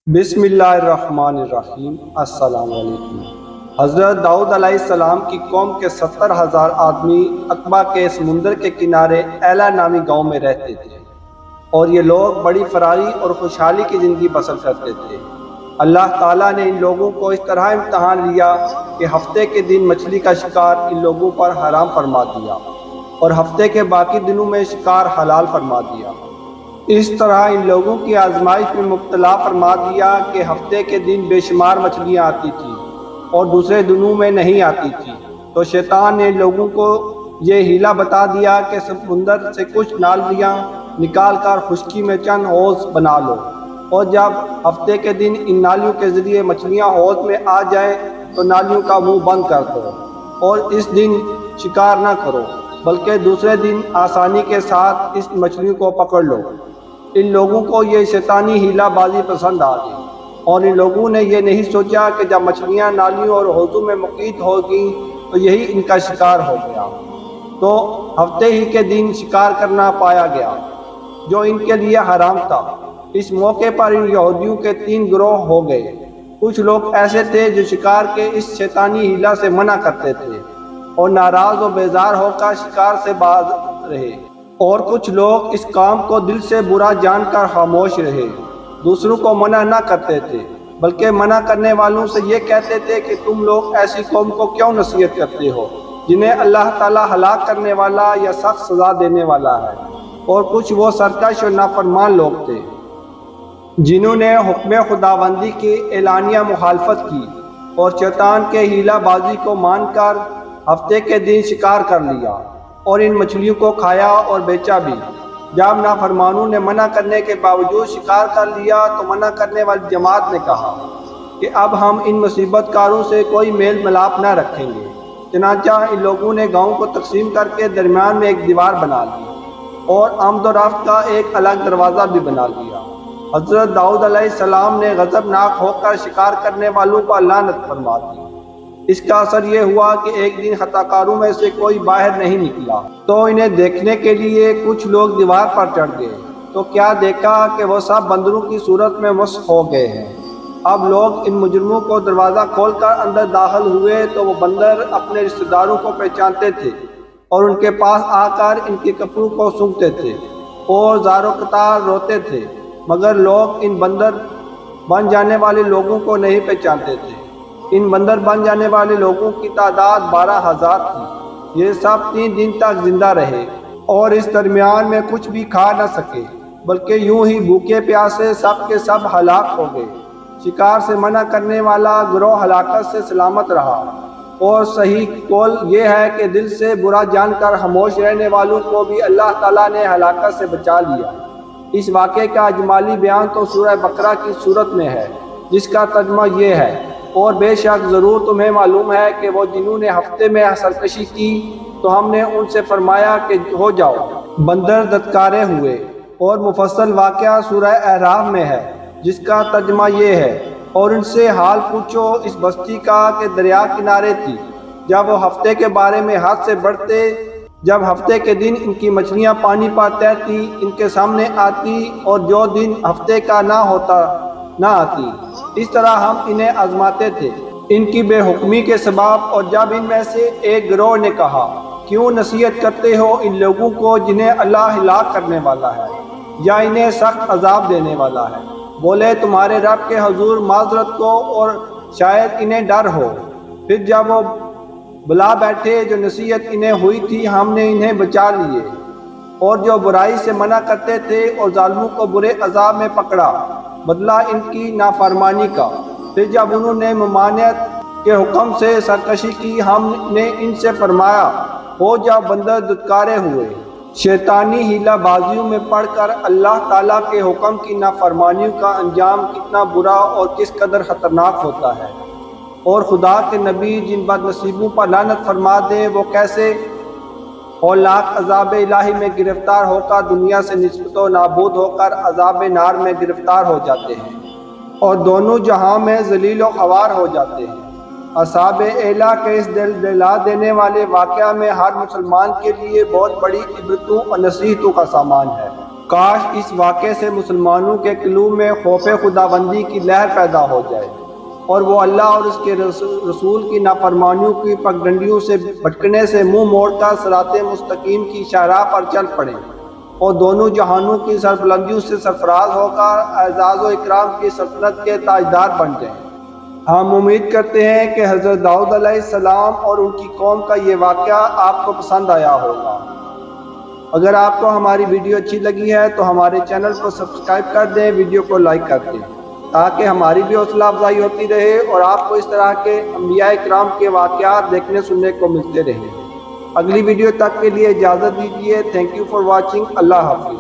بسم اللہ الرحمن الرحیم۔ السلام علیکم۔ حضرت داؤد علیہ السلام کی قوم کے 70,000 آدمی عقبہ کے سمندر کے کنارے ایلا نامی گاؤں میں رہتے تھے، اور یہ لوگ بڑی فراری اور خوشحالی کی زندگی بسر کرتے تھے۔ اللہ تعالیٰ نے ان لوگوں کو اس طرح امتحان لیا کہ ہفتے کے دن مچھلی کا شکار ان لوگوں پر حرام فرما دیا اور ہفتے کے باقی دنوں میں شکار حلال فرما دیا۔ اس طرح ان لوگوں کی آزمائش میں مبتلا فرما دیا کہ ہفتے کے دن بے شمار مچھلیاں آتی تھیں اور دوسرے دنوں میں نہیں آتی تھیں، تو شیطان نے ان لوگوں کو یہ ہیلا بتا دیا کہ سمندر سے کچھ نالیاں نکال کر خشکی میں چند حوض بنا لو، اور جب ہفتے کے دن ان نالیوں کے ذریعے مچھلیاں حوض میں آ جائیں تو نالیوں کا منہ بند کر دو، اور اس دن شکار نہ کرو بلکہ دوسرے دن آسانی کے ساتھ اس مچھلیوں کو پکڑ لو۔ ان لوگوں کو یہ شیطانی ہیلا بازی پسند آ گئی، اور ان لوگوں نے یہ نہیں سوچا کہ جب مچھلیاں نالیوں اور حوضوں میں مقید ہوگی تو یہی ان کا شکار ہو گیا، تو ہفتے ہی کے دن شکار کرنا پایا گیا جو ان کے لیے حرام تھا۔ اس موقع پر ان یہودیوں کے 3 گروہ ہو گئے۔ کچھ لوگ ایسے تھے جو شکار کے اس شیطانی ہیلا سے منع کرتے تھے اور ناراض و بیزار ہو کر شکار سے باز رہے، اور کچھ لوگ اس کام کو دل سے برا جان کر خاموش رہے، دوسروں کو منع نہ کرتے تھے بلکہ منع کرنے والوں سے یہ کہتے تھے کہ تم لوگ ایسی قوم کو کیوں نصیحت کرتے ہو جنہیں اللہ تعالیٰ ہلاک کرنے والا یا سخت سزا دینے والا ہے۔ اور کچھ وہ سرکش اور نافرمان لوگ تھے جنہوں نے حکم خداوندی کی اعلانیہ مخالفت کی اور شیطان کے ہیلا بازی کو مان کر ہفتے کے دن شکار کر لیا اور ان مچھلیوں کو کھایا اور بیچا بھی۔ جب نافرمانوں نے منع کرنے کے باوجود شکار کر لیا تو منع کرنے والی جماعت نے کہا کہ اب ہم ان مصیبت کاروں سے کوئی میل ملاپ نہ رکھیں گے۔ چنانچہ ان لوگوں نے گاؤں کو تقسیم کر کے درمیان میں ایک دیوار بنا لی اور آمد و رفت کا ایک الگ دروازہ بھی بنا لیا۔ حضرت داؤد علیہ السلام نے غضبناک ہو کر شکار کرنے والوں پر لعنت فرما دی۔ اس کا اثر یہ ہوا کہ ایک دن خطا کاروں میں سے کوئی باہر نہیں نکلا، تو انہیں دیکھنے کے لیے کچھ لوگ دیوار پر چڑھ گئے، تو کیا دیکھا کہ وہ سب بندروں کی صورت میں مسخ ہو گئے ہیں۔ اب لوگ ان مجرموں کو دروازہ کھول کر اندر داخل ہوئے تو وہ بندر اپنے رشتہ داروں کو پہچانتے تھے اور ان کے پاس آ کر ان کے کپڑوں کو سونگھتے تھے اور زار و قطار روتے تھے، مگر لوگ ان بندر بن جانے والے لوگوں کو نہیں پہچانتے تھے۔ ان بندر بن جانے والے لوگوں کی تعداد 12,000 تھی۔ یہ سب 3 دن تک زندہ رہے اور اس درمیان میں کچھ بھی کھا نہ سکے، بلکہ یوں ہی بھوکے پیاسے سب کے سب ہلاک ہو گئے۔ شکار سے منع کرنے والا گروہ ہلاکت سے سلامت رہا، اور صحیح قول یہ ہے کہ دل سے برا جان کر خاموش رہنے والوں کو بھی اللہ تعالیٰ نے ہلاکت سے بچا لیا۔ اس واقعے کا اجمالی بیان تو سورہ بقرہ کی صورت میں ہے، جس کا ترجمہ یہ ہے: اور بے شک ضرور تمہیں معلوم ہے کہ وہ جنہوں نے ہفتے میں سرکشی کی تو ہم نے ان سے فرمایا کہ ہو جاؤ، بندر دھتکارے ہوئے۔ اور مفصل واقعہ سورہ اعراف میں ہے، جس کا ترجمہ یہ ہے: اور ان سے حال پوچھو اس بستی کا کہ دریا کنارے تھی، جب وہ ہفتے کے بارے میں حد سے بڑھتے، جب ہفتے کے دن ان کی مچھلیاں پانی پر تیرتی ان کے سامنے آتی اور جو دن ہفتے کا نہ ہوتا نہ آتی۔ اس طرح ہم انہیں آزماتے تھے ان کی بے حکمی کے سبب۔ اور جب ان میں سے ایک گروہ نے کہا کیوں نصیحت کرتے ہو ان لوگوں کو جنہیں اللہ ہلاک کرنے والا ہے یا انہیں سخت عذاب دینے والا ہے، بولے تمہارے رب کے حضور معذرت کو اور شاید انہیں ڈر ہو۔ پھر جب وہ بلا بیٹھے جو نصیحت انہیں ہوئی تھی ہم نے انہیں بچا لیے، اور جو برائی سے منع کرتے تھے اور ظالموں کو برے عذاب میں پکڑا، بدلہ ان کی نافرمانی کا۔ پھر جب انہوں نے ممانعت کے حکم سے سرکشی کی ہم نے ان سے فرمایا ہو جاؤ، بندر دھتکارے ہوئے۔ شیطانی ہیلا بازیوں میں پڑھ کر اللہ تعالیٰ کے حکم کی نافرمانیوں کا انجام کتنا برا اور کس قدر خطرناک ہوتا ہے، اور خدا کے نبی جن بد نصیبوں پر لعنت فرما دیں وہ کیسے ہولناک عذاب الہی میں گرفتار ہو کر دنیا سے نسبت و نابود ہو کر عذاب نار میں گرفتار ہو جاتے ہیں اور دونوں جہاں میں ذلیل و خوار ہو جاتے ہیں۔ اصحاب ایلا کے اس دل دلا دینے والے واقعہ میں ہر مسلمان کے لیے بہت بڑی عبرتوں اور نصیحتوں کا سامان ہے۔ کاش اس واقعے سے مسلمانوں کے قلوب میں خوف خداوندی کی لہر پیدا ہو جائے اور وہ اللہ اور اس کے رسول کی نافرمانیوں کی پگڈنڈیوں سے بھٹکنے سے منہ موڑ کر صراط مستقیم کی شاہراہ پر چل پڑیں اور دونوں جہانوں کی سربلندیوں سے سرفراز ہو کر اعزاز و اکرام کی سلطنت کے تاجدار بن جائیں۔ ہم امید کرتے ہیں کہ حضرت داؤد علیہ السلام اور ان کی قوم کا یہ واقعہ آپ کو پسند آیا ہوگا۔ اگر آپ کو ہماری ویڈیو اچھی لگی ہے تو ہمارے چینل کو سبسکرائب کر دیں، ویڈیو کو لائک کر دیں تاکہ ہماری بھی حوصلہ افزائی ہوتی رہے اور آپ کو اس طرح کے انبیاء اکرام کے واقعات دیکھنے سننے کو ملتے رہیں۔ اگلی ویڈیو تک کے لیے اجازت دیجیے۔ Thank you for watching. اللہ حافظ۔